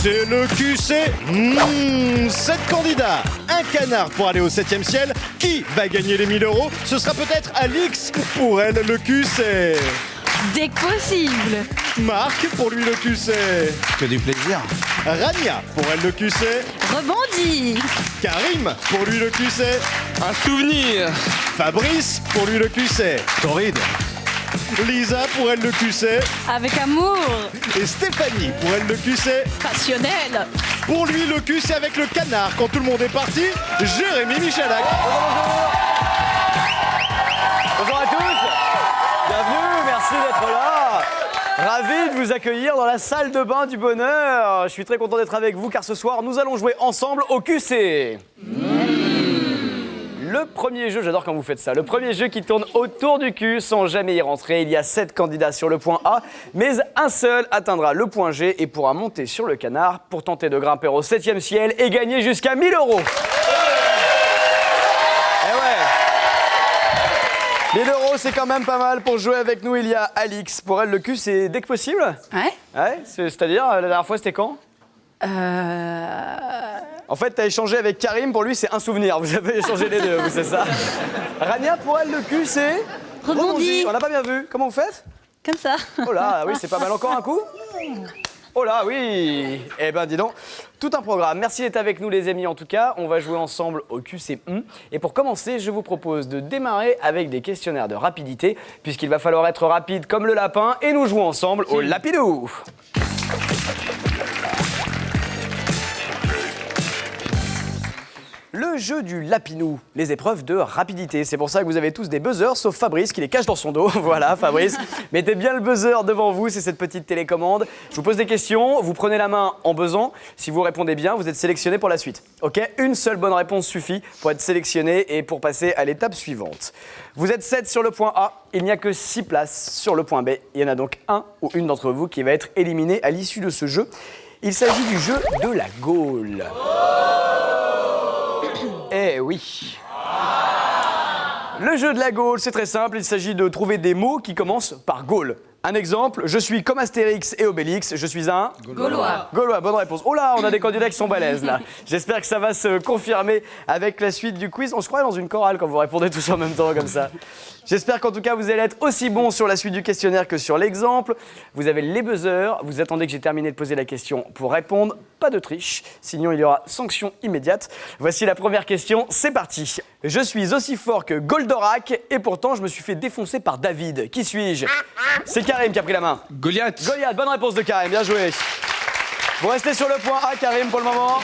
C'est le QC. 7 candidats, un canard pour aller au 7e ciel. Qui va gagner les 1000 €? Ce sera peut-être Alix. Pour elle, le QC. Dès que possible. Marc, pour lui, le QC. Que du plaisir. Rania, pour elle, le QC. Rebondis. Karim, pour lui, le QC. Un souvenir. Fabrice, pour lui, le QC. Torride. Lisa, pour elle, le QC. Avec amour. Et Stéphanie, pour elle, le QC. Passionnel. Pour lui, le QC avec le canard. Quand tout le monde est parti, Jérémy Michalak. Bonjour à tous. Bienvenue, merci d'être là. Ravi de vous accueillir dans la salle de bain du bonheur. Je suis très content d'être avec vous car ce soir, nous allons jouer ensemble au QC. Le premier jeu, j'adore quand vous faites ça, le premier jeu qui tourne autour du cul sans jamais y rentrer. Il y a 7 candidats sur le point A, mais un seul atteindra le point G et pourra monter sur le canard pour tenter de grimper au 7e ciel et gagner jusqu'à 1000 €. Eh ouais. 1000 €, c'est quand même pas mal. Pour jouer avec nous, il y a Alix. Pour elle, le cul, c'est dès que possible. Ouais. Ouais, c'est-à-dire, la dernière fois, c'était quand? En fait, t'as échangé avec Karim, pour lui, c'est un souvenir. Vous avez échangé les deux, vous, c'est ça. Rania, pour elle, le cul, c'est... Rebondis. On n'a pas bien vu. Comment vous faites? Comme ça. Oh là, oui, c'est pas mal. Encore un coup? Oh là, oui. Eh ben, dis donc, tout un programme. Merci d'être avec nous, les amis. En tout cas, on va jouer ensemble au QC. Et pour commencer, je vous propose de démarrer avec des questionnaires de rapidité, puisqu'il va falloir être rapide comme le lapin. Et nous jouons ensemble au Lapidou. Le jeu du lapinou, les épreuves de rapidité. C'est pour ça que vous avez tous des buzzers, sauf Fabrice qui les cache dans son dos. Voilà, Fabrice, mettez bien le buzzer devant vous, c'est cette petite télécommande. Je vous pose des questions, vous prenez la main en buzzant. Si vous répondez bien, vous êtes sélectionné pour la suite. Ok, une seule bonne réponse suffit pour être sélectionné et pour passer à l'étape suivante. Vous êtes 7 sur le point A, il n'y a que 6 places sur le point B. Il y en a donc un ou une d'entre vous qui va être éliminé à l'issue de ce jeu. Il s'agit du jeu de la Gaule. Eh oui. Le jeu de la Gaule, c'est très simple. Il s'agit de trouver des mots qui commencent par Gaule. Un exemple, je suis comme Astérix et Obélix, je suis un... Gaulois. Gaulois, bonne réponse. Oh là, on a des candidats qui sont balèzes là. J'espère que ça va se confirmer avec la suite du quiz. On se croirait dans une chorale quand vous répondez tous en même temps comme ça. J'espère qu'en tout cas vous allez être aussi bon sur la suite du questionnaire que sur l'exemple. Vous avez les buzzers, vous attendez que j'ai terminé de poser la question pour répondre. Pas de triche, sinon il y aura sanction immédiate. Voici la première question, c'est parti. Je suis aussi fort que Goldorak et pourtant je me suis fait défoncer par David. Qui suis-je? C'est Karim qui a pris la main. Goliath. Goliath, bonne réponse de Karim, bien joué. Vous restez sur le point A, Karim, pour le moment.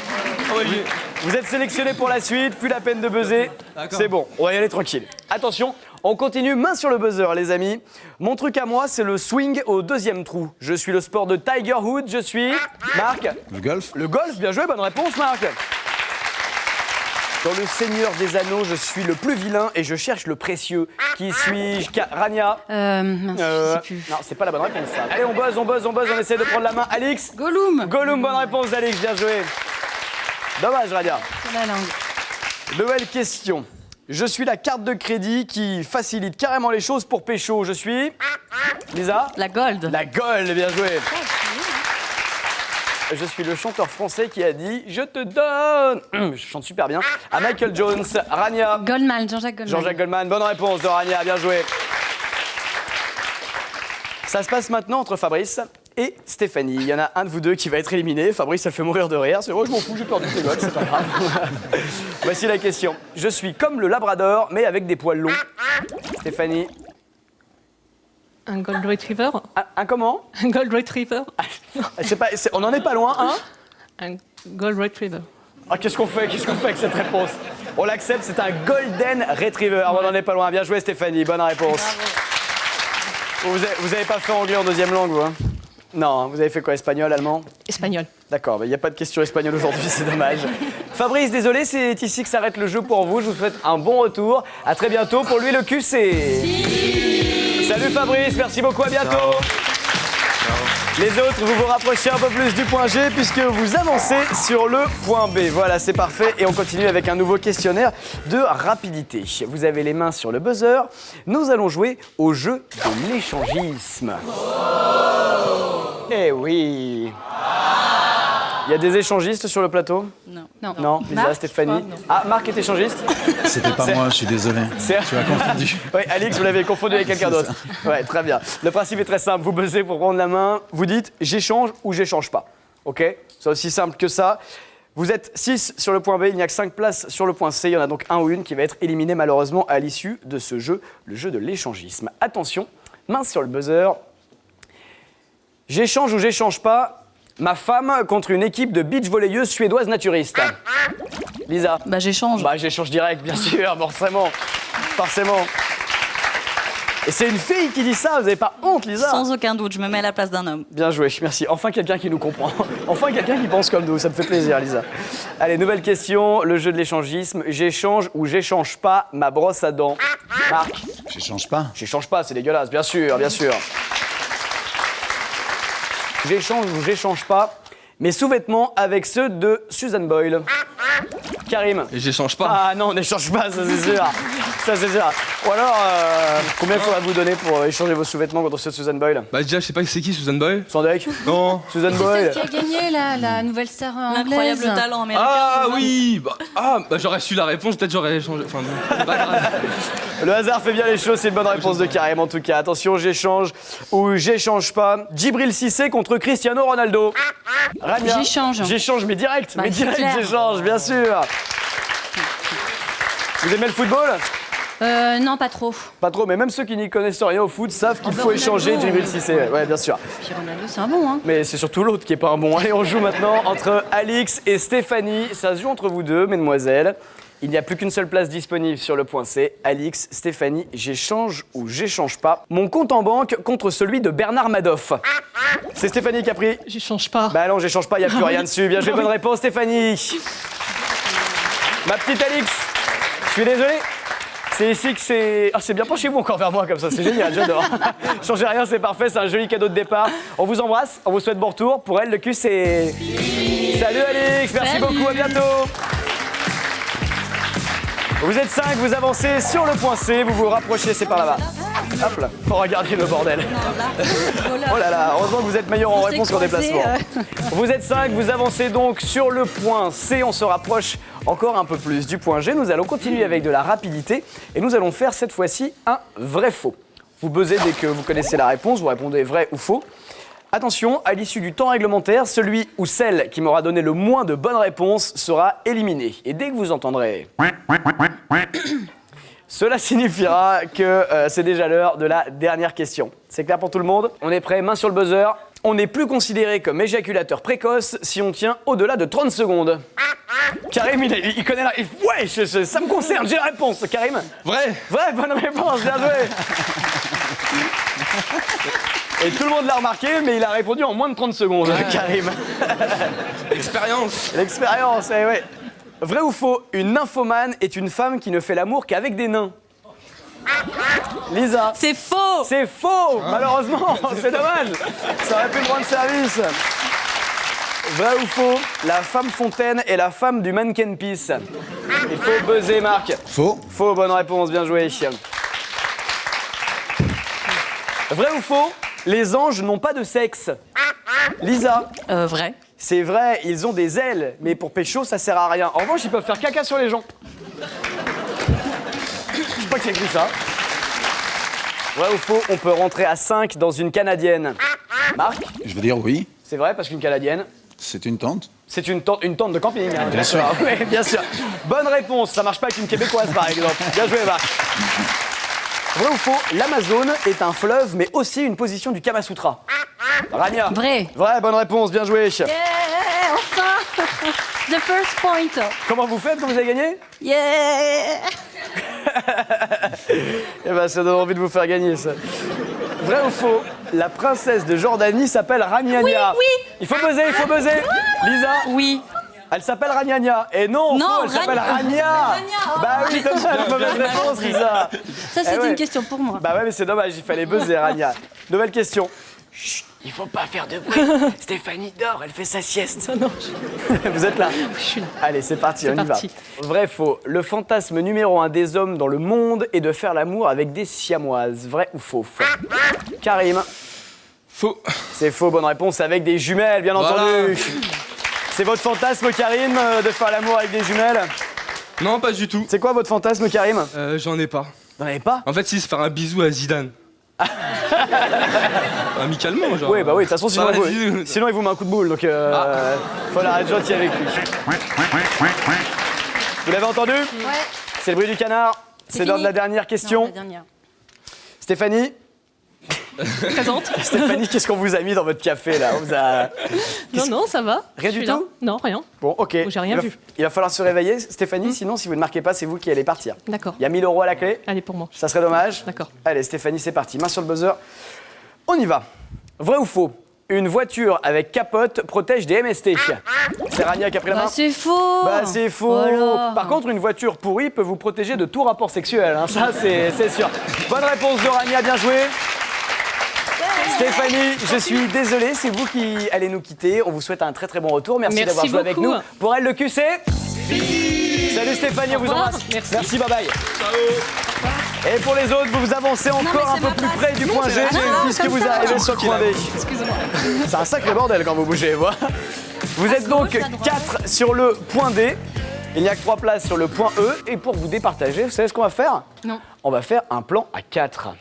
Vous êtes sélectionné pour la suite, plus la peine de buzzer. C'est bon, on va y aller tranquille. Attention, on continue, main sur le buzzer, les amis. Mon truc à moi, c'est le swing au 2e trou. Je suis le sport de Tiger Woods, je suis... Marc? Le golf. Le golf, bien joué, bonne réponse, Marc. Dans le Seigneur des Anneaux, je suis le plus vilain et je cherche le précieux. Qui suis-je? Rania? Mince, je sais plus. Non, c'est pas la bonne réponse, ça. Allez, on buzz, on essaie de prendre la main. Alix? Gollum. Gollum, bonne réponse d'Alix, bien joué. Dommage, Rania. C'est la langue. Nouvelle question. Je suis la carte de crédit qui facilite carrément les choses pour pécho. Je suis... Lisa? La gold. La Gold, bien joué. Je suis le chanteur français qui a dit « Je te donne ». Je chante super bien. À Michael Jones. Rania? Goldman, Jean-Jacques Goldman. Jean-Jacques Goldman, bonne réponse de Rania, bien joué. Ça se passe maintenant entre Fabrice et Stéphanie. Il y en a un de vous deux qui va être éliminé. Fabrice, ça le fait mourir de rire. C'est vrai, je m'en fous, j'ai perdu tes gosses, c'est pas grave. Voici la question. Je suis comme le Labrador, mais avec des poils longs. Stéphanie? Un Gold Retriever. Un comment? Un Gold Retriever. On n'en est pas loin, hein? Un Gold Retriever. Ah, qu'est-ce qu'on fait avec cette réponse? On l'accepte, c'est un Golden Retriever. On n'en est pas loin. Bien joué, Stéphanie, bonne réponse. Vous avez pas fait anglais en 2e langue, vous, hein? Non, vous avez fait quoi, espagnol, allemand? Espagnol. D'accord, il n'y a pas de question espagnole aujourd'hui, c'est dommage. Fabrice, désolé, c'est ici que s'arrête le jeu pour vous. Je vous souhaite un bon retour. À très bientôt pour lui, le QC. Salut Fabrice, merci beaucoup, à bientôt. Ciao. Les autres, vous vous rapprochez un peu plus du point G puisque vous avancez sur le point B. Voilà, c'est parfait. Et on continue avec un nouveau questionnaire de rapidité. Vous avez les mains sur le buzzer. Nous allons jouer au jeu de l'échangisme. Eh oui. Il y a des échangistes sur le plateau? Non. Non, Lisa, Marc, Stéphanie. je crois, non. Ah, Marc est échangiste? C'était pas moi, je suis désolé. C'est- Tu as confondu. Oui, Alix, vous l'avez confondu avec quelqu'un d'autre. Ouais, très bien. Le principe est très simple. Vous buzzez pour prendre la main. Vous dites j'échange ou j'échange pas. OK? C'est aussi simple que ça. Vous êtes 6 sur le point B, il n'y a que 5 places sur le point C. Il y en a donc un ou une qui va être éliminée malheureusement à l'issue de ce jeu, le jeu de l'échangisme. Attention, main sur le buzzer. J'échange ou j'échange pas ma femme contre une équipe de beach-volleyeuses suédoises naturistes. Lisa? Bah j'échange. Bah j'échange direct, bien sûr, forcément. Forcément. Et c'est une fille qui dit ça, vous n'avez pas honte, Lisa? Sans aucun doute, je me mets à la place d'un homme. Bien joué, merci. Enfin quelqu'un qui nous comprend. Enfin quelqu'un qui pense comme nous, ça me fait plaisir, Lisa. Allez, nouvelle question, le jeu de l'échangisme. J'échange ou j'échange pas ma brosse à dents? Marc? J'échange pas. J'échange pas, c'est dégueulasse, bien sûr, bien sûr. J'échange ou j'échange pas mes sous-vêtements avec ceux de Susan Boyle. Karim? Et j'échange pas. Ah non, on n'échange pas, ça c'est sûr. Ça c'est sûr. Ou alors, combien faudra vous donner pour échanger vos sous-vêtements contre ceux de Susan Boyle? Bah déjà, je sais pas c'est qui Susan Boyle. Sans deck? Non. Susan Boyle? Qui a gagné la nouvelle star anglaise? L'incroyable talent américain. Ah oui. Bah j'aurais su la réponse, peut-être j'aurais échangé. Enfin, non, c'est pas grave. Le hasard fait bien les choses, c'est une bonne réponse de Karim en tout cas. Attention, j'échange ou j'échange pas. Djibril Cissé contre Cristiano Ronaldo. Rania? J'échange. J'échange, mais direct, Bah, mais c'est direct clair. j'échange, bien sûr. Vous aimez le football? Non, pas trop. Pas trop, mais même ceux qui n'y connaissent rien au foot savent qu'il faut échanger Djibril Cissé. Ouais, bien sûr. Puis Ronaldo, c'est un bon, hein. Mais c'est surtout l'autre qui est pas un bon. Allez, on joue maintenant entre Alix et Stéphanie. Ça se joue entre vous deux, mesdemoiselles. Il n'y a plus qu'une seule place disponible sur le point C. Alix, Stéphanie, j'échange ou j'échange pas mon compte en banque contre celui de Bernard Madoff. C'est Stéphanie qui a pris. J'échange pas. Bah non, j'échange pas, il n'y a plus rien dessus. Bien joué, bonne réponse, Stéphanie. Ma petite Alix, je suis désolé. C'est ici que c'est... Ah, c'est bien, penchez-vous encore vers moi comme ça, c'est génial, j'adore. Changez rien, c'est parfait, c'est un joli cadeau de départ. On vous embrasse, on vous souhaite bon retour. Pour elle, le cul, c'est... Salut Alix, merci beaucoup, à bientôt. Vous êtes 5, vous avancez sur le point C, vous vous rapprochez, c'est par là-bas. Hop là, faut regarder le bordel. Oh là là, heureusement que vous êtes meilleur en réponse qu'en déplacement. Vous êtes 5, vous avancez donc sur le point C, on se rapproche encore un peu plus du point G. Nous allons continuer avec de la rapidité et nous allons faire cette fois-ci un vrai-faux. Vous buzzez dès que vous connaissez la réponse, vous répondez vrai ou faux. Attention, à l'issue du temps réglementaire, celui ou celle qui m'aura donné le moins de bonnes réponses sera éliminé. Et dès que vous entendrez... Cela signifiera que c'est déjà l'heure de la dernière question. C'est clair pour tout le monde? On est prêt, main sur le buzzer. On n'est plus considéré comme éjaculateur précoce si on tient au-delà de 30 secondes. Karim, il connaît la... Ouais, ça me concerne, j'ai la réponse. Karim? Vrai. Vrai, bonne réponse, bien joué. Et tout le monde l'a remarqué, mais il a répondu en moins de 30 secondes, Karim. Expérience. L'expérience, eh ouais. Vrai ou faux, une nymphomane est une femme qui ne fait l'amour qu'avec des nains? Lisa? C'est faux. C'est faux, malheureusement, c'est dommage. Ça aurait pu me rendre service. Vrai ou faux, la femme fontaine est la femme du mannequin peace? Il faut buzzer, Marc. Faux. Faux, bonne réponse, bien joué. Vrai ou faux, les anges n'ont pas de sexe? Lisa? Vrai. C'est vrai, ils ont des ailes, mais pour pécho, ça sert à rien. En revanche, ils peuvent faire caca sur les gens. Je crois que c'est écrit ça. Vrai ou faux, on peut rentrer à 5 dans une canadienne? Marc? Je veux dire oui. C'est vrai, parce qu'une canadienne, C'est une tente. c'est une tente de camping. Hein, Bien sûr. Oui, bien sûr. Bonne réponse, ça marche pas avec une québécoise, par exemple. Bien joué, Marc. Vrai ou faux, l'Amazone est un fleuve, mais aussi une position du Kama Sutra? Rania? Vrai. Vrai, bonne réponse, bien joué. Yeah, enfin. The first point. Comment vous faites quand vous avez gagné? Yeah. Eh ben, ça donne envie de vous faire gagner, ça. Vrai ou faux, la princesse de Jordanie s'appelle Raniania? Oui. Il faut buzzer, il faut buzzer. Lisa? Oui. Elle s'appelle Raniania. Et non, Non, faux, elle s'appelle Rania. Bah oui, dommage, mauvaise réponse, Lisa. Ça, c'était ouais. une question pour moi. Bah ouais, mais c'est dommage, il fallait buzzer, Rania. Nouvelle question. Chut, il faut pas faire de bruit. Stéphanie dort, elle fait sa sieste. Non, Vous êtes là? je suis là. Allez, c'est parti, on y parti. va. Vrai, faux. Le fantasme numéro 1 des hommes dans le monde est de faire l'amour avec des siamoises. Vrai ou faux? Karim? Faux. C'est faux, bonne réponse, avec des jumelles, bien Voilà. entendu. C'est votre fantasme, Karim, de faire l'amour avec des jumelles? Non, pas du tout. C'est quoi votre fantasme, Karim? J'en ai pas. Vous n'en avez pas? En fait, si, c'est faire un bisou à Zidane. Amicalement, genre. Oui, bah oui, de toute façon, sinon, Voilà, sinon il vous met un coup de boule, donc faut l'arrêter gentil avec lui. Vous l'avez entendu? Ouais. C'est le bruit du canard. C'est l'heure de la dernière question. Non, la dernière. Stéphanie, Présente. Stéphanie, qu'est-ce qu'on vous a mis dans votre café là? On vous a... Non, non, ça va. Rien Je du suis là. tout? Non, rien. Bon, ok. J'ai rien vu. Il va falloir se réveiller, Stéphanie, sinon si vous ne marquez pas, c'est vous qui allez partir. D'accord. Il y a 1000 € à la clé, Allez, pour moi. ça serait dommage. D'accord. Allez, Stéphanie, c'est parti. Main sur le buzzer. On y va. Vrai ou faux? Une voiture avec capote protège des MST. C'est Rania qui a pris la main. Bah, c'est faux. Bah c'est faux. Voilà. Par contre, une voiture pourrie peut vous protéger de tout rapport sexuel. Hein. Ça, c'est sûr. Bonne réponse de Rania, bien joué. Stéphanie, je suis désolé, c'est vous qui allez nous quitter. On vous souhaite un très très bon retour. Merci Merci d'avoir joué avec beaucoup. nous. Pour elle, le QC. Salut Stéphanie, on vous revoir. embrasse. Merci. Bye bye. Et pour les autres, vous vous avancez encore un peu plus près du point G puisque vous arrivez sur le point B. Excusez-moi. C'est un sacré bordel quand vous bougez, moi. Vous êtes donc 4 sur le point D. Il n'y a que 3 places sur le point E. Et pour vous départager, vous savez ce qu'on va faire? Non. On va faire un plan à 4.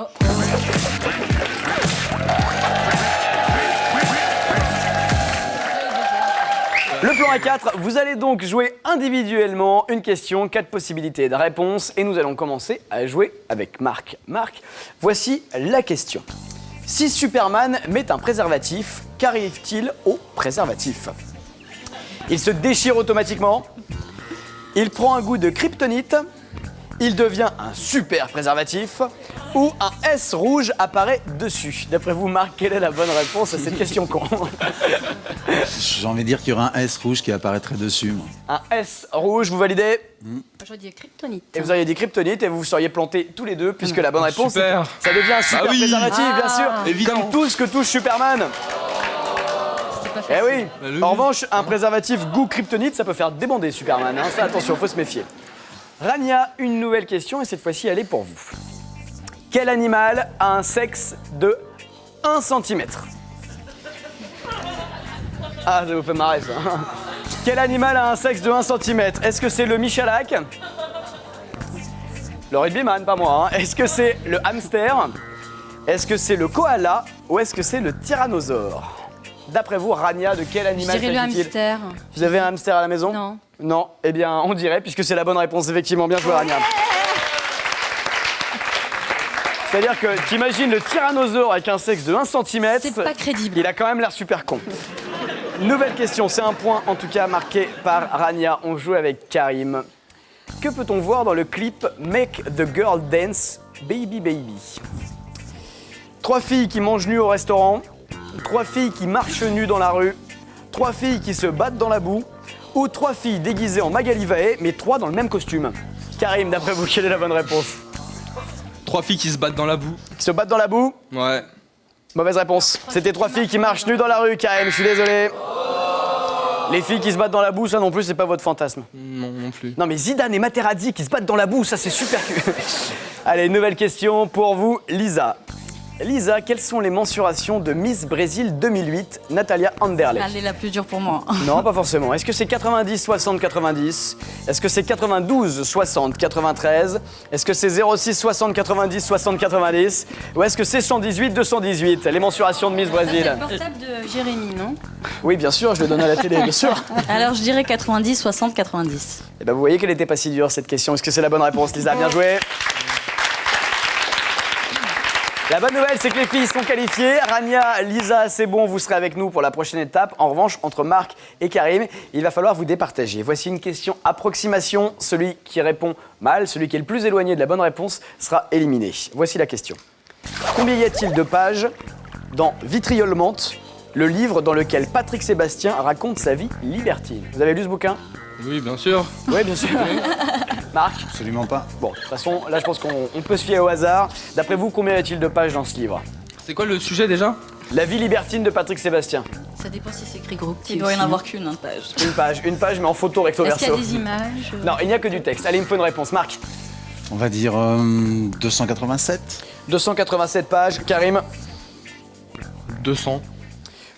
Le plan à 4, vous allez donc jouer individuellement une question, 4 possibilités de réponse. Et nous allons commencer à jouer avec Marc. Marc, voici la question. Si Superman met un préservatif, qu'arrive-t-il au préservatif? Il se déchire automatiquement, il prend un goût de kryptonite, il devient un super préservatif ou un S rouge apparaît dessus. D'après vous, Marc, quelle est la bonne réponse à cette question con? J'ai envie de dire qu'il y aura un S rouge qui apparaîtrait dessus. Moi. Un S rouge, vous validez? J'aurais dit kryptonite. Et vous auriez dit kryptonite et vous vous seriez plantés tous les deux puisque la bonne réponse, Super. ça devient un super Bah oui. préservatif, bien sûr. Évidemment. Comme tout ce que touche Superman. C'était pas Eh facile. oui. Bah, logique. En revanche, un préservatif goût kryptonite, ça peut faire débander Superman. Hein. Ça, attention, faut se méfier. Rania, une nouvelle question et cette fois-ci, elle est pour vous. Quel animal a un sexe de 1 cm? Ah, ça vous fait marrer ça. Quel animal a un sexe de 1 cm? Est-ce que c'est le Michalak? Le rugbyman, pas moi. Hein. Est-ce que c'est le hamster? Est-ce que c'est le koala? Ou est-ce que c'est le tyrannosaure? D'après vous, Rania, de quel Je animal dirais le s'agit-il? hamster. Vous avez un hamster à la maison? Non. Non, eh bien, on dirait, puisque c'est la bonne réponse, effectivement. Bien joué, Rania. C'est-à-dire que t'imagines le tyrannosaure avec un sexe de 1 cm. C'est pas crédible. Il a quand même l'air super con. Nouvelle question, c'est un point en tout cas marqué par Rania. On joue avec Karim. Que peut-on voir dans le clip Make the Girl Dance Baby Baby? 3 filles qui mangent nues au restaurant, 3 filles qui marchent nues dans la rue, 3 filles qui se battent dans la boue, ou 3 filles déguisées en Magali Vaé, mais 3 dans le même costume. Karim, d'après vous, quelle est la bonne réponse? 3 filles qui se battent dans la boue. Qui se battent dans la boue? Ouais. Mauvaise réponse. C'était 3 filles qui marchent nues dans la rue, Karim, je suis désolé. Les filles qui se battent dans la boue, ça non plus, c'est pas votre fantasme. Non, non plus. Non mais Zidane et Materazzi qui se battent dans la boue, ça c'est super cul. Allez, nouvelle question pour vous, Lisa. Lisa, quelles sont les mensurations de Miss Brésil 2008, Natalia Anderlecht? Elle est la plus dure pour moi. Non, pas forcément. Est-ce que c'est 90, 60, 90? Est-ce que c'est 92, 60, 93? Est-ce que c'est 06, 60, 90, 60, 90? Ou est-ce que c'est 118, 218? Les mensurations de Miss C'est Brésil. le portable de Jérémy, non? Oui, bien sûr, je le donne à la télé, bien sûr. Alors je dirais 90, 60, 90. Eh ben, vous voyez qu'elle n'était pas si dure cette question. Est-ce que c'est la bonne réponse, Lisa? Bien joué. La bonne nouvelle, c'est que les filles sont qualifiées. Rania, Lisa, c'est bon, vous serez avec nous pour la prochaine étape. En revanche, entre Marc et Karim, il va falloir vous départager. Voici une question approximation. Celui qui répond mal, celui qui est le plus éloigné de la bonne réponse, sera éliminé. Voici la question. Combien y a-t-il de pages dans Vitriolemente, le livre dans lequel Patrick Sébastien raconte sa vie libertine? Vous avez lu ce bouquin? Oui, bien sûr. Oui, bien sûr. Marc? Absolument pas. Bon, de toute façon, là, je pense qu'on peut se fier au hasard. D'après vous, combien y a-t-il de pages dans ce livre? C'est quoi le sujet déjà? La vie libertine de Patrick Sébastien. Ça dépend si c'est écrit gros petit. Il doit y en avoir qu'une page. Une page, mais en photo recto Est-ce qu'il y verso. a des images? Non, il n'y a que du texte. Allez, il me faut une réponse. Marc? On va dire 287. 287 pages. Karim? 200.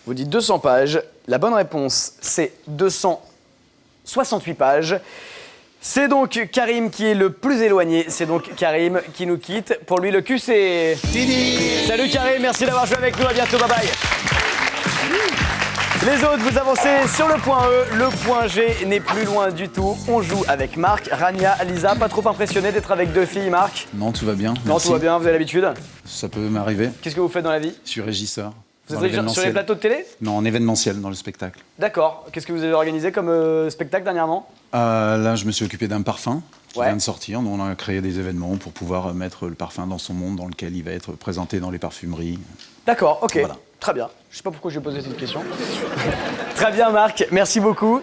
Vous dites 200 pages. La bonne réponse, c'est 268 pages. C'est donc Karim qui est le plus éloigné. C'est donc Karim qui nous quitte. Pour lui, le cul, c'est... Salut Karim, merci d'avoir joué avec nous. À bientôt, bye bye. Les autres, vous avancez sur le point E. Le point G n'est plus loin du tout. On joue avec Marc, Rania, Lisa. Pas trop impressionné d'être avec deux filles, Marc? Non, tout va bien. Non, merci. tout va bien, vous avez l'habitude. Ça peut m'arriver. Qu'est-ce que vous faites dans la vie? Je suis régisseur. Vous dans êtes sur les l'événementiel. plateaux de télé? Non, en événementiel, dans le spectacle. D'accord. Qu'est-ce que vous avez organisé comme spectacle dernièrement? Là, je me suis occupé d'un parfum qui Ouais. vient de sortir. Nous, on a créé des événements pour pouvoir mettre le parfum dans son monde, dans lequel il va être présenté dans les parfumeries. D'accord, ok. Voilà. Très bien. Je sais pas pourquoi je vais poser cette question. Très bien, Marc. Merci beaucoup.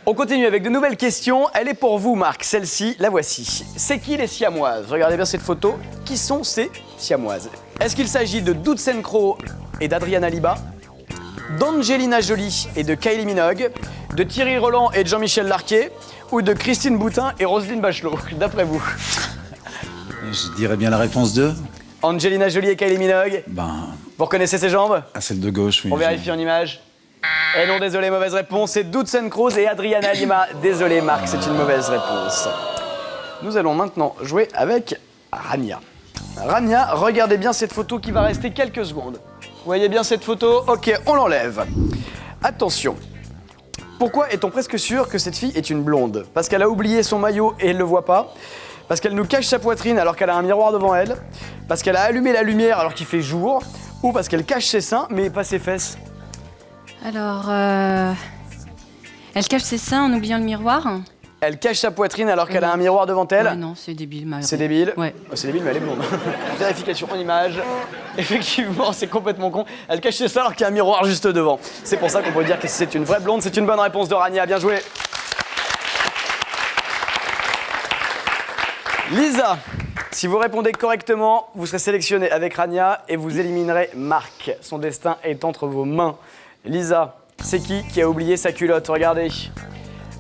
On continue avec de nouvelles questions. Elle est pour vous, Marc. Celle-ci, la voici. C'est qui les siamoises? Regardez bien cette photo. Qui sont ces siamoises? Est-ce qu'il s'agit de Dudsen Crowe et d'Adriana Liba, d'Angelina Jolie et de Kylie Minogue, de Thierry Roland et de Jean-Michel Larquet, ou de Christine Boutin et Roselyne Bachelot, d'après vous? Je dirais bien la réponse 2. Angelina Jolie et Kylie Minogue. Vous reconnaissez ses jambes? À celle de gauche, oui. On vérifie en image. Eh non, désolé, mauvaise réponse. C'est Dudsen Crowe et Adriana Lima. Désolé, Marc, c'est une mauvaise réponse. Nous allons maintenant jouer avec Rania. Rania, regardez bien cette photo qui va rester quelques secondes. Vous voyez bien cette photo? Ok, on l'enlève. Attention. Pourquoi est-on presque sûr que cette fille est une blonde? Parce qu'elle a oublié son maillot et elle ne le voit pas. Parce qu'elle nous cache sa poitrine alors qu'elle a un miroir devant elle. Parce qu'elle a allumé la lumière alors qu'il fait jour. Ou parce qu'elle cache ses seins mais pas ses fesses. Alors, elle cache ses seins en oubliant le miroir. Elle cache sa poitrine alors qu'elle a un miroir devant elle. Ouais, non, c'est débile. C'est débile. Ouais. Oh, c'est débile, mais elle est blonde. Vérification en image. Effectivement, c'est complètement con. Elle cache ses seins alors qu'il y a un miroir juste devant. C'est pour ça qu'on peut dire que c'est une vraie blonde. C'est une bonne réponse de Rania. Bien joué. Lisa, si vous répondez correctement, vous serez sélectionné avec Rania et vous éliminerez Marc. Son destin est entre vos mains. Lisa, c'est qui a oublié sa culotte? Regardez.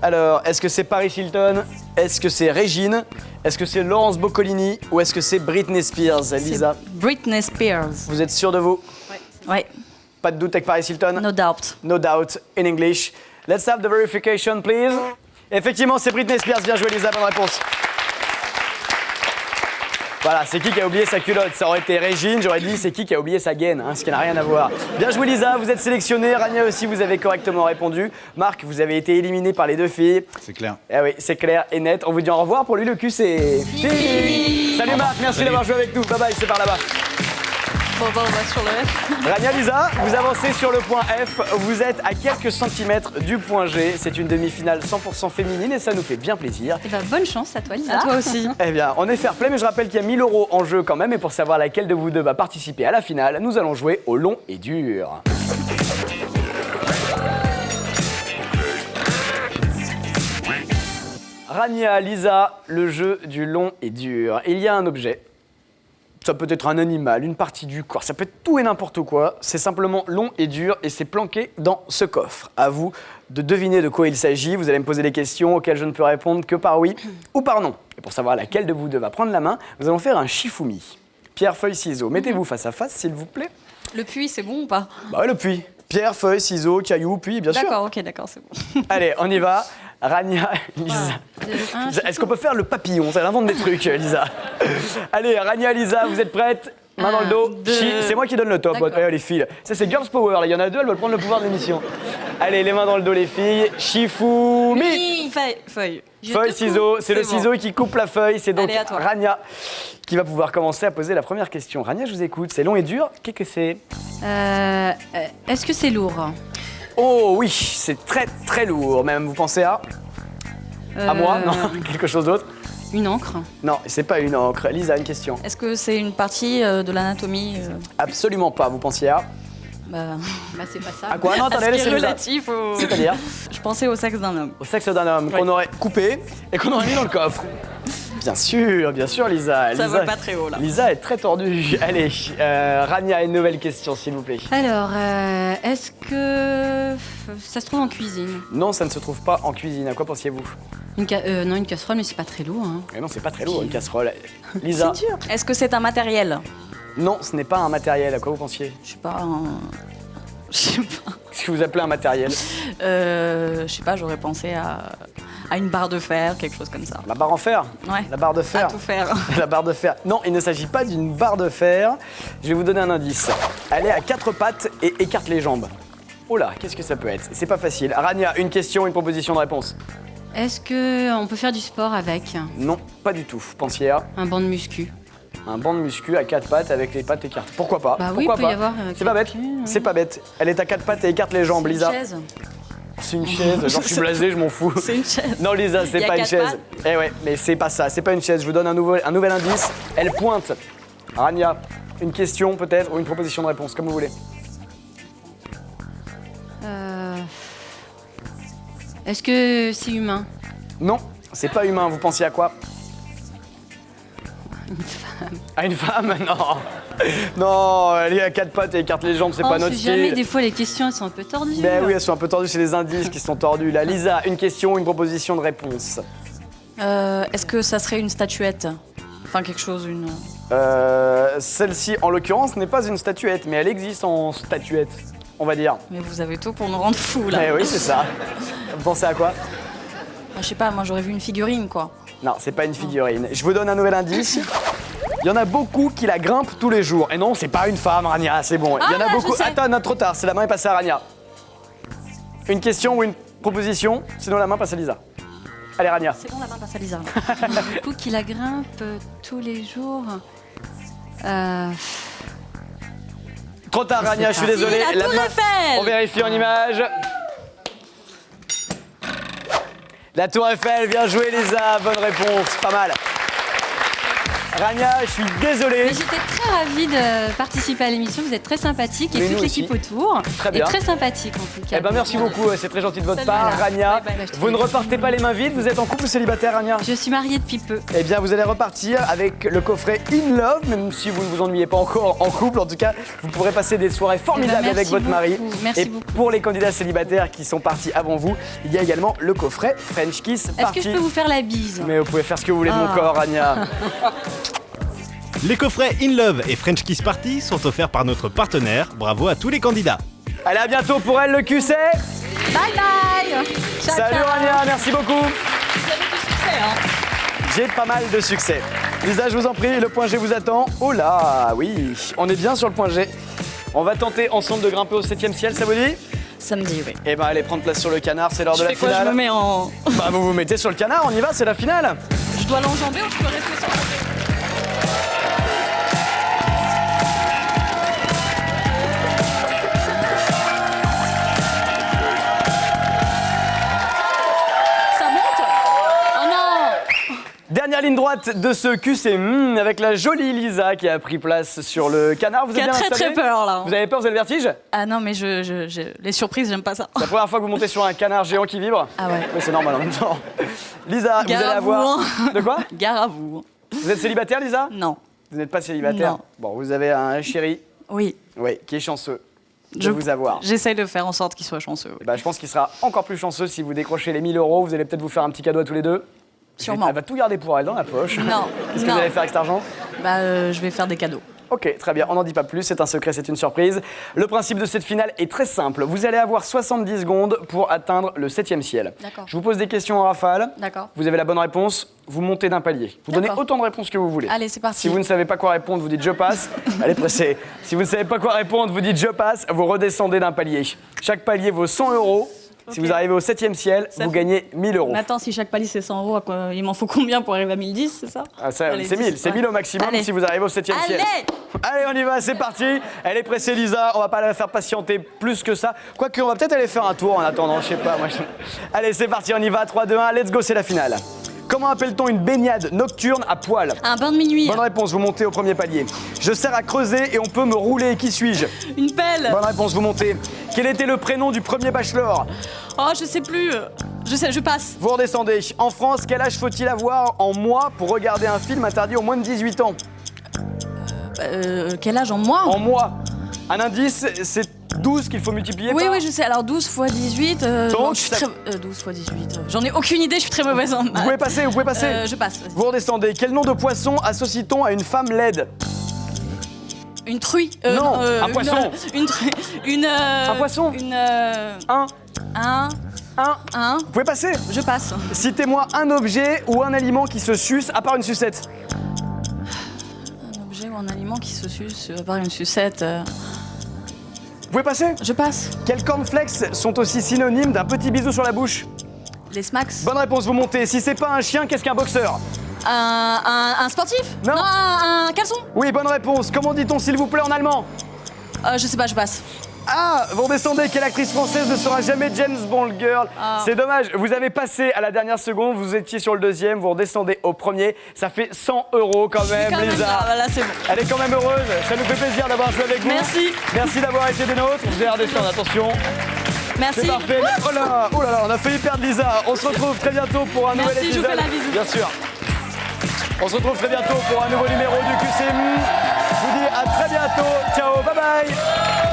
Alors, est-ce que c'est Paris Hilton? Est-ce que c'est Régine? Est-ce que c'est Laurence Boccolini? Ou est-ce que c'est Britney Spears, Lisa? Britney Spears. Vous êtes sûr de vous? Ouais, Pas de doute avec Paris Hilton? no doubt. No doubt, in English. Let's have the verification, please. Effectivement, c'est Britney Spears. Bien joué, Lisa, bonne réponse. Voilà, c'est qui a oublié sa culotte? Ça aurait été Régine, j'aurais dit c'est qui a oublié sa gaine, ce qui n'a rien à voir. Bien joué Lisa, vous êtes sélectionnée. Rania aussi, vous avez correctement répondu. Marc, vous avez été éliminé par les deux filles. C'est clair. Eh oui, c'est clair et net. On vous dit au revoir. Pour lui, le cul, c'est... Salut Marc, merci d'avoir joué avec nous. Bye bye, c'est par là-bas. Bon, bah, on va sur le F. Rania, Lisa, vous avancez sur le point F. Vous êtes à quelques centimètres du point G. C'est une demi-finale 100% féminine et ça nous fait bien plaisir. Eh ben, bonne chance à toi, Lisa. À toi aussi. Eh bien, on est fair play, mais je rappelle qu'il y a 1000 € en jeu quand même. Et pour savoir laquelle de vous deux va participer à la finale, nous allons jouer au long et dur. Rania, Lisa, le jeu du long et dur. Il y a un objet. Ça peut être un animal, une partie du corps, ça peut être tout et n'importe quoi. C'est simplement long et dur et c'est planqué dans ce coffre. À vous de deviner de quoi il s'agit. Vous allez me poser des questions auxquelles je ne peux répondre que par oui ou par non. Et pour savoir laquelle de vous deux va prendre la main, nous allons faire un Shifumi. Pierre, feuille, ciseaux. Mettez-vous face à face, s'il vous plaît. Le puits, c'est bon ou pas? Bah ouais, le puits. Pierre, feuille, ciseaux, cailloux, puits, bien sûr. D'accord, ok, d'accord, c'est bon. Allez, on y va. Rania, Lisa. Un Est-ce qu'on peut faire le papillon? Ça invente des trucs, Lisa. Allez, Rania, Lisa, vous êtes prêtes? Main dans le dos. deux. C'est moi qui donne le top. D'accord. Ouais, les filles. Ça, c'est Girls Power. Là. Il y en a deux, elles veulent prendre le pouvoir de l'émission. Allez, les mains dans le dos, les filles. Shifumi. Feuille. Feuille, ciseaux. C'est le bon. ciseau qui coupe la feuille. C'est donc Allez, à toi. Rania qui va pouvoir commencer à poser la première question. Rania, je vous écoute. C'est long et dur. Qu'est-ce que c'est? Est-ce que c'est lourd? Oh oui, c'est très très lourd. Même, vous pensez à moi? Non, quelque chose d'autre? Une encre. Non, c'est pas une encre. Lisa, une question. Est-ce que c'est une partie de l'anatomie Absolument pas. Vous pensiez à bah, c'est pas ça. À quoi? Non, attendez, À ce qui est laissez-nous ça. relatif au... C'est-à-dire Je pensais au sexe d'un homme. au sexe d'un homme qu'on aurait coupé et qu'on aurait mis dans le coffre. Bien sûr, Lisa. Ça Lisa, va pas très haut, là. Lisa est très tordue. Allez, Rania, une nouvelle question, s'il vous plaît. Alors, est-ce que ça se trouve en cuisine? Non, ça ne se trouve pas en cuisine. À quoi pensiez-vous? Non, une casserole, mais c'est pas très lourd. Hein. Non, c'est pas très lourd, une casserole. Lisa? Est-ce que c'est un matériel? Non, ce n'est pas un matériel. À quoi vous pensiez? Je sais pas, Je sais pas. Qu'est-ce que vous appelez un matériel? Je sais pas, j'aurais pensé à une barre de fer, quelque chose comme ça. La barre en fer? Ouais. La barre de À fer? tout faire. La barre de fer. Non, il ne s'agit pas d'une barre de fer. Je vais vous donner un indice. Elle est à 4 pattes et écarte les jambes. Oh là, qu'est-ce que ça peut être? C'est pas facile. Rania, une question, une proposition de réponse. Est-ce qu'on peut faire du sport avec Non, pas du tout. Pensiez à un banc de muscu? un banc de muscu à 4 pattes avec les pattes écartées. Pourquoi pas? Bah oui, Pourquoi il peut pas y avoir. C'est pas bête. C'est pas bête. Elle est à 4 pattes et écarte les jambes, Lisa. Une chaise. C'est une chaise. Genre, je suis blasé, je m'en fous. C'est une chaise. Non, Lisa, Il c'est y a pas une 4 chaise. pattes. Eh ouais, mais c'est pas ça. C'est pas une chaise. Je vous donne un nouvel indice. Elle pointe. Rania, une question peut-être ou une proposition de réponse, comme vous voulez. Est-ce que c'est humain? Non, c'est pas humain. Vous pensiez à quoi? À une femme? Non. Non, elle est à 4 pattes et écarte les jambes, c'est Oh, pas on notre sait jamais, style. des fois les questions elles sont un peu tordues. Ben oui, elles sont un peu tordues, c'est les indices qui sont tordus. Là, Lisa, une question, une proposition de réponse. Est-ce que ça serait une statuette? Enfin, quelque chose, une. Celle-ci, en l'occurrence, n'est pas une statuette, mais elle existe en statuette, on va dire. Mais vous avez tout pour nous rendre fous, là. Eh oui, c'est ça. Vous pensez à quoi? Je sais pas, moi j'aurais vu une figurine, quoi. Non, c'est pas une figurine. Je vous donne un nouvel indice. Il y en a beaucoup qui la grimpent tous les jours. Et non, c'est pas une femme, Rania, c'est bon. Il y en a Ah, beaucoup. je sais. Attends, non, trop tard, c'est la main est passée à Rania. Une question ou une proposition, sinon la main passe à Lisa. Allez, Rania. C'est bon, la main passe à Lisa. Il y en a beaucoup qui la grimpent tous les jours. Trop tard, Rania, je suis désolé. Si, la Tour main- Eiffel. On vérifie en image. La Tour Eiffel, bien joué, Lisa. Bonne réponse, pas mal. Rania, je suis désolé. Mais j'étais très ravie de participer à l'émission, vous êtes très sympathique et Mais toute nous l'équipe aussi. autour Très est bien. très sympathique en tout cas. Eh ben merci beaucoup, c'est très gentil de votre Salut, part, Anna. Rania. Bye bye. Vous ne repartez pas les mains vides, vous êtes en couple ou célibataire, Rania? Je suis mariée depuis peu. Eh bien, vous allez repartir avec le coffret In Love, même si vous ne vous ennuyez pas encore en couple. En tout cas, vous pourrez passer des soirées formidables merci avec votre mari. beaucoup, merci Et beaucoup. pour les candidats célibataires qui sont partis avant vous, il y a également le coffret French Kiss Est-ce Party. que je peux vous faire la bise? Mais vous pouvez faire ce que vous voulez de mon Ah. corps, Rania. Les coffrets In Love et French Kiss Party sont offerts par notre partenaire. Bravo à tous les candidats. Allez, à bientôt pour elle, le QC. Bye bye. Ciao, Salut ciao. Rania, merci beaucoup. Vous avez du succès, hein. J'ai pas mal de succès. Lisa, je vous en prie, le point G vous attend. Oh là, oui, on est bien sur le point G. On va tenter ensemble de grimper au 7e ciel, ça vous dit? Samedi, oui. Eh ben, allez prendre place sur le canard, c'est l'heure de Je la fais quoi? finale. Je me mets en. Bah, vous vous mettez sur le canard, on y va, c'est la finale. Je dois l'enjamber ou je peux rester sur le côté? Ça monte? Oh non! Dernière ligne droite de ce QC avec la jolie Lisa qui a pris place sur le canard. Vous Qui êtes a bien très installés? très peur là. Vous avez peur, vous avez le vertige? Ah non, mais les surprises, j'aime pas ça. C'est la première fois que vous montez sur un canard géant qui vibre? Ah ouais. Oui, c'est normal en même temps. Lisa, Gare vous allez à vous, avoir... hein. De quoi? Gare à vous. Vous êtes célibataire, Lisa? Non. Vous n'êtes pas célibataire? Non. Bon, vous avez un chéri, Oui. oui, qui est chanceux de vous avoir. J'essaye de faire en sorte qu'il soit chanceux. Eh ben, je pense qu'il sera encore plus chanceux si vous décrochez les 1000 €. Vous allez peut-être vous faire un petit cadeau à tous les deux. Sûrement. Elle va tout garder pour elle dans la poche. Non. Qu'est-ce que non. vous allez faire avec cet argent? Je vais faire des cadeaux. Ok, très bien, on n'en dit pas plus, c'est un secret, c'est une surprise. Le principe de cette finale est très simple. Vous allez avoir 70 secondes pour atteindre le 7e ciel. D'accord. Je vous pose des questions en rafale. D'accord. Vous avez la bonne réponse, vous montez d'un palier. Vous donnez D'accord. autant de réponses que vous voulez. Allez, c'est parti. Si vous ne savez pas quoi répondre, vous dites je passe. Allez, pressez. Si vous ne savez pas quoi répondre, vous dites je passe. Vous redescendez d'un palier. Chaque palier vaut 100 €. Si Ok. vous arrivez au 7e ciel, Ça vous fait- gagnez 1000 €. Mais attends, si chaque palier c'est 100 €, il m'en faut combien pour arriver à 1010, c'est ça? Ah, ça, Allez, c'est 1000, c'est 1000 au maximum Allez. si vous arrivez au 7e ciel. Allez! Allez, on y va, c'est parti. Elle est pressée, Lisa. On va pas la faire patienter plus que ça. Quoique, on va peut-être aller faire un tour en attendant, je sais pas. Allez, c'est parti, on y va. 3, 2, 1, let's go, c'est la finale. Comment appelle-t-on une baignade nocturne à poil? Un bain de minuit. Bonne réponse, vous montez au premier palier. Je sers à creuser et on peut me rouler. Qui suis-je? Une pelle. Bonne réponse, vous montez. Quel était le prénom du premier bachelor? Oh, je sais plus. Je sais, je passe. Vous redescendez. En France, quel âge faut-il avoir en mois pour regarder un film interdit aux moins de 18 ans? Quel âge en mois? En mois. Un indice, c'est 12 qu'il faut multiplier Oui, par. oui, je sais. Alors 12 x 18. Donc, non, je suis ça- très... 12 x 18. J'en ai aucune idée, je suis très mauvaise en Vous pouvez maths. passer, vous pouvez passer. Je passe. Vas-y. Vous redescendez. Quel nom de poisson associe-t-on à une femme laide? Une truie. Non, un poisson. Une truie. Un poisson. Un. Vous pouvez passer. Je passe. Citez-moi un objet ou un aliment qui se suce à part une sucette. Un objet ou un aliment qui se suce par une sucette. Vous pouvez passer. Je passe. Quels cornflakes sont aussi synonymes d'un petit bisou sur la bouche? Les smacks. Bonne réponse, vous montez. Si c'est pas un chien, qu'est-ce qu'un boxeur? Un sportif. Non. Un caleçon. Oui, bonne réponse. Comment dit-on s'il vous plaît en allemand? Je sais pas, je passe. Ah, vous redescendez. Quelle actrice française ne sera jamais James Bond girl? C'est dommage, vous avez passé à la dernière seconde, vous étiez sur le deuxième, vous redescendez au premier. Ça fait 100 € quand même, Lisa. Là, c'est bon. Elle est quand même heureuse, ça nous fait plaisir d'avoir joué avec vous. Merci. Merci d'avoir été des nôtres. Vous allez redescendre, attention. Merci. C'est parfait. Oh là, on a failli perdre Lisa. On se retrouve très bientôt pour un nouvel Merci, je vous épisode. fais la bisou. Bien sûr. On se retrouve très bientôt pour un nouveau numéro du QCM. Je vous dis à très bientôt. Ciao, bye bye.